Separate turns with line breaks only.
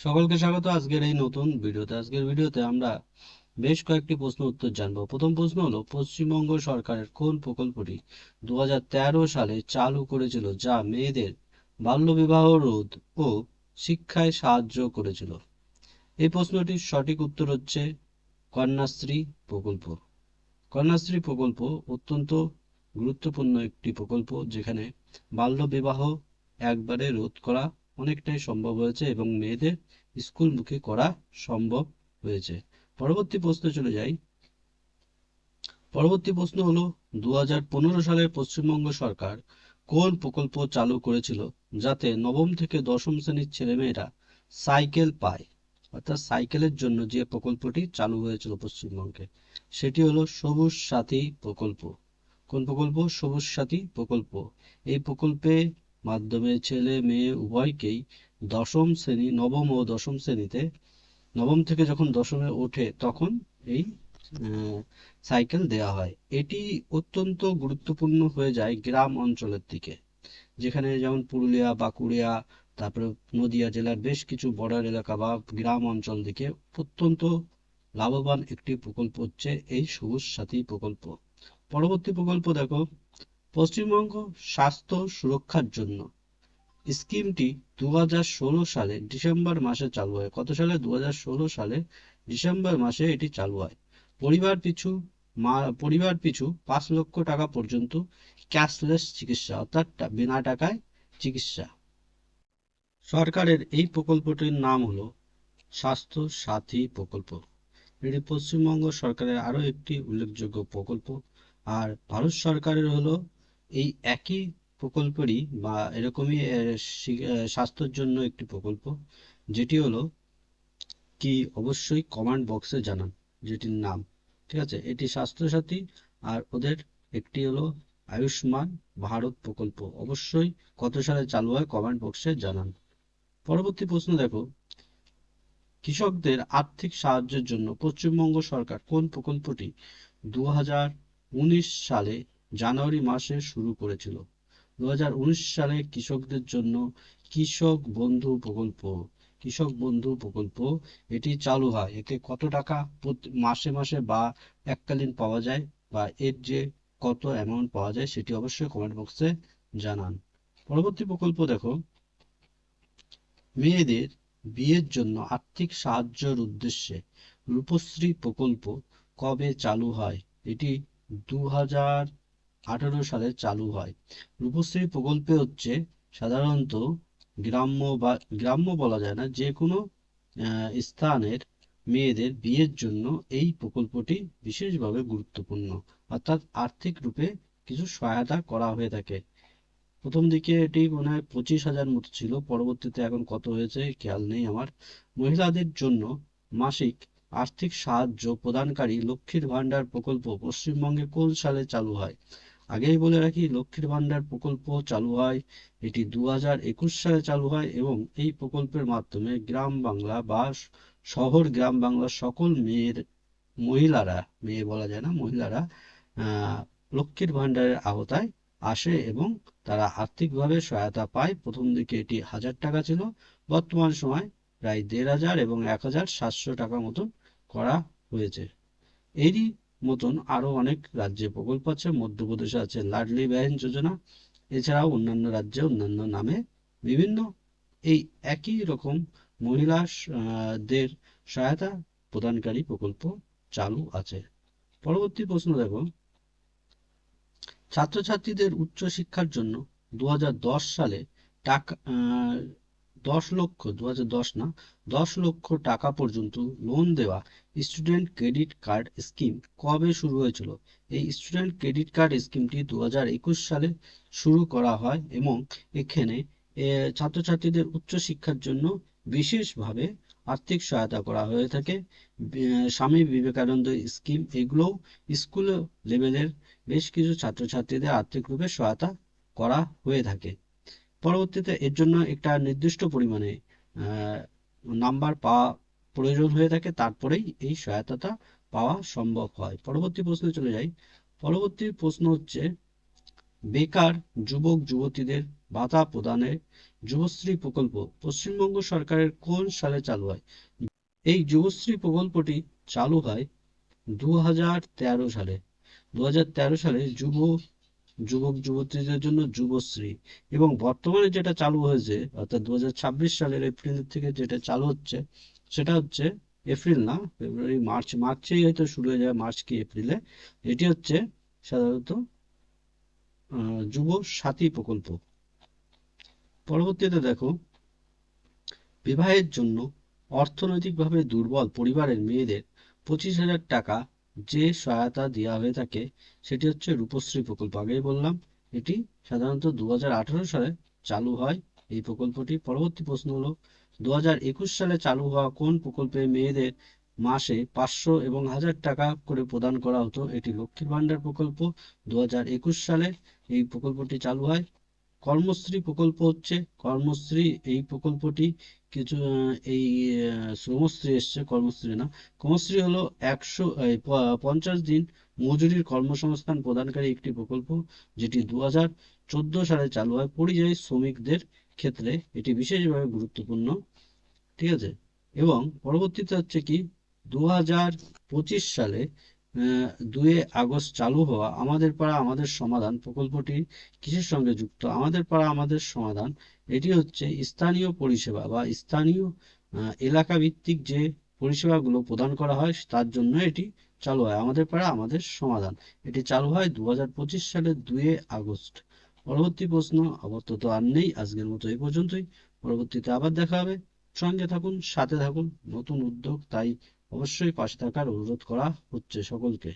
সকলকে স্বাগত আজকের এই নতুন ভিডিওতে। আজকের ভিডিওতে আমরা বেশ কয়েকটি প্রশ্ন উত্তর জানবো। প্রথম প্রশ্ন হলো, পশ্চিমবঙ্গ সরকারের কোন প্রকল্পটি 2013 সালে চালু করেছিল যা মেয়েদের বাল্যবিবাহ রোধ ও শিক্ষায় সাহায্য করেছিল? এই প্রশ্নটির সঠিক উত্তর হচ্ছে কন্যাশ্রী প্রকল্প। কন্যাশ্রী প্রকল্প অত্যন্ত গুরুত্বপূর্ণ একটি প্রকল্প, যেখানে বাল্যবিবাহ একবারে রোধ করা অনেকটাই সম্ভব হয়েছে এবং মেয়েদের স্কুলমুখী করা সম্ভব হয়েছে। পরবর্তী প্রশ্নে চলে যাই। পরবর্তী প্রশ্ন হলো, 2015 সালে পশ্চিমবঙ্গ সরকার কোন প্রকল্প চালু করেছিল যাতে নবম থেকে দশম শ্রেণীর ছেলেমেয়েরা সাইকেল পায়? অর্থাৎ সাইকেলের জন্য যে প্রকল্পটি চালু হয়েছিল পশ্চিমবঙ্গে, সেটি হলো সবুজ সাথী প্রকল্প। কোন প্রকল্প? সবুজ সাথী প্রকল্প। এই প্রকল্পে মাধ্যমে ছেলে মেয়ে উভয়কেই নবম ও দশম শ্রেণীতে, নবম থেকে যখন দশমে ওঠে তখন এই সাইকেল দেওয়া হয়। এটি অত্যন্ত গুরুত্বপূর্ণ হয়ে যায় গ্রাম অঞ্চলের দিকে, যেখানে যেমন পুরুলিয়া, বাঁকুড়া, তারপরে নদিয়া জেলার বেশ কিছু বর্ডার এলাকা বা গ্রাম অঞ্চল দিকে অত্যন্ত লাভবান একটি প্রকল্প হচ্ছে এই সবুজ সাথী প্রকল্প। পরবর্তী প্রকল্প দেখো, পশ্চিমবঙ্গ স্বাস্থ্য সুরক্ষার জন্য স্কিমটি 2016 সালে ডিসেম্বর মাসে চালু হয়। কত সালে? 2016 সালে ডিসেম্বর মাসে এটি চালু হয়। পরিবার পিছু পরিবার পিছু 5 লক্ষ টাকা পর্যন্ত ক্যাশলেস চিকিৎসা, অর্থাৎ বিনা টাকায় চিকিৎসা। সরকারের এই প্রকল্পটির নাম হলো স্বাস্থ্য সাথী প্রকল্প। এটি পশ্চিমবঙ্গ সরকারের আরো একটি উল্লেখযোগ্য প্রকল্প। আর ভারত সরকারের হলো এই একই প্রকল্পেরই বা এরকমই স্বাস্থ্যের জন্য একটি প্রকল্প, যেটি হলো কি, অবশ্যই কমেন্ট বক্সে জানান যেটির নাম। ঠিক আছে, এটি স্বাস্থ্যসাথী। আর ওদের একটি হলো আয়ুষ্মান ভারত প্রকল্প। অবশ্যই কত সালে চালু হয় কমেন্ট বক্সে জানান। পরবর্তী প্রশ্ন দেখো, কৃষকদের আর্থিক সাহায্যের জন্য পশ্চিমবঙ্গ সরকার কোন প্রকল্পটি 2019 সালে জানুয়ারি মাসে শুরু করেছিল? 2019 সালে কৃষকদের জন্য কৃষক বন্ধু প্রকল্প, কৃষক বন্ধু প্রকল্প এটি চালু হয়। এতে কত টাকা মাসে মাসে বা এককালীন পাওয়া যায়, বা এর যে কত অ্যামাউন্ট পাওয়া যায়, সেটি অবশ্যই কমেন্ট বক্সে জানান। পরবর্তী প্রকল্প দেখো, মেয়েদের বিয়ের জন্য আর্থিক সাহায্যের উদ্দেশ্যে রূপশ্রী প্রকল্প কবে চালু হয়? এটি 2018 সালে চালু হয়। রূপশ্রী প্রকল্পে হচ্ছে সাধারণত গ্রাম্য বলা যায় না, যে কোনো স্থানের মেয়েদের বিয়ের জন্য এই প্রকল্পটি বিশেষভাবে গুরুত্বপূর্ণ। অর্থাৎ আর্থিক রূপে কিছু সহায়তা করা হয়ে থাকে। প্রথম দিকে এটি মনে হয় 25,000 মতো ছিল, পরবর্তীতে এখন কত হয়েছে খেয়াল নেই আমার। মহিলাদের জন্য মাসিক আর্থিক সাহায্য প্রদানকারী লক্ষ্মীর ভান্ডার প্রকল্প পশ্চিমবঙ্গে কোন সালে চালু হয়? আগেই বলে রাখি, লক্ষ্মীর ভান্ডার প্রকল্প চালু হয়, এটি 2021 সালে চালু হয় এবং এই প্রকল্পের মাধ্যমে গ্রাম বাংলা বা শহর গ্রাম বাংলার সকল মহিলারা, মেয়ে বলা যায় না, মহিলারা আহ লক্ষ্মীর ভান্ডারের আওতায় আসে এবং তারা আর্থিকভাবে সহায়তা পায়। প্রথম দিকে এটি 1,000 টাকা ছিল, বর্তমান সময় প্রায় 1,500 এবং 1,700 টাকা মতন করা হয়েছে। এরই মতন আরো অনেক রাজ্যে প্রকল্প আছে। মধ্যপ্রদেশে আছে লাডলি বেহেন যোজনা, এছাড়াও অন্যান্য রাজ্যে অন্যান্য নামে বিভিন্ন এই একই রকম দের সহায়তা প্রদানকারী প্রকল্প চালু আছে। পরবর্তী প্রশ্ন দেখো, ছাত্রছাত্রীদের উচ্চশিক্ষার জন্য 2010 সালে টাকা 10 লক্ষ, 2010 না, 10 লক্ষ টাকা পর্যন্ত লোন দেওয়া স্টুডেন্ট ক্রেডিট কার্ড স্কিম কবে শুরু হয়েছিল? এই স্টুডেন্ট ক্রেডিট কার্ড স্কিমটি 2021 সালে শুরু করা হয় এবং এখানে ছাত্রছাত্রীদের উচ্চশিক্ষার জন্য বিশেষভাবে আর্থিক সহায়তা করা হয়ে থাকে। স্বামী বিবেকানন্দ স্কিম, এগুলোও স্কুল লেভেলের বেশ কিছু ছাত্রছাত্রীদের আর্থিক রূপে সহায়তা করা হয়ে থাকে। পরবর্তীতে এর জন্য একটা নির্দিষ্ট পরিমাণে নাম্বার পাওয়া প্রয়োজন হয়ে থাকে, তারপরেই এই সহায়তাটা পাওয়া সম্ভব হয়। পরবর্তী প্রশ্নে চলে যাই। পরবর্তী প্রশ্ন হচ্ছে, বেকার যুবক যুবতীদের ভাতা প্রদানের যুবশ্রী প্রকল্প পশ্চিমবঙ্গ সরকারের কোন সালে চালু হয়? এই যুবশ্রী প্রকল্পটি চালু হয় 2013 সালে। 2013 সালে যুবক যুবতীদের জন্য যুবশ্রী, এবং বর্তমানে যেটা চালু হয়েছে অর্থাৎ 2026 সালের এপ্রিল থেকে যেটা চালু হচ্ছে সেটা হচ্ছে, এপ্রিল না, ফেব্রুয়ারি মার্চেই হয়তো শুরু হয়ে যাবে, মার্চ কি এপ্রিলে। এটি হচ্ছে সাধারণত যুব সাথী প্রকল্প। পরবর্তীতে দেখো, বিবাহের জন্য অর্থনৈতিকভাবে দুর্বল পরিবারের মেয়েদের 25,000 টাকা যে সহায়তা দেওয়া হয়ে থাকে সেটি হচ্ছে রূপশ্রী প্রকল্প। আগেই বললাম এটি সাধারণত 2018 সালে চালু হয় এই প্রকল্পটি। পরবর্তী প্রশ্ন হলো, 2021 সালে চালু হওয়া কোন প্রকল্পে মেয়েদের মাসে 500 এবং 1000 টাকা করে প্রদান করা হতো? এটি লক্ষ্মীর ভান্ডার প্রকল্প। 2021 সালে এই প্রকল্পটি চালু হয়। কর্মশ্রী প্রকল্প হচ্ছে কর্মশ্রী, এই প্রকল্পটি কিছু এই শ্রমশ্রী এসছে, কর্মশ্রী না। কর্মশ্রী হলো 50 দিন মজুরির কর্মসংস্থান প্রদানকারী একটি প্রকল্প, যেটি 2014 সালে চালু হয়। পরিযায়ী শ্রমিকদের ক্ষেত্রে এটি বিশেষভাবে গুরুত্বপূর্ণ, ঠিক আছে। এবং পরবর্তীতে হচ্ছে কি, 2025 সালে 2 আগস্ট চালু হওয়া আমাদের পাড়া আমাদের সমাধান প্রকল্পটি কিসের সঙ্গে যুক্ত? আমাদের পাড়া আমাদের সমাধান এটি হচ্ছে স্থানীয় পরিষেবা বা স্থানীয় এলাকা ভিত্তিক যে পরিষেবাগুলো প্রদান করা হয় তার জন্য এটি চালু হয়। আমাদের পাড়া আমাদের সমাধান এটি চালু হয় 2025 সালের 2 আগস্ট। পরবর্তী প্রশ্ন আপাতত আর নেই, আজকের মতো এই পর্যন্তই। পরবর্তীতে আবার দেখা হবে। সঙ্গে থাকুন, সাথে থাকুন, নতুন উদ্যোগ, তাই অবশ্যই পাশে থাকার অনুরোধ করা হচ্ছে সকলকে।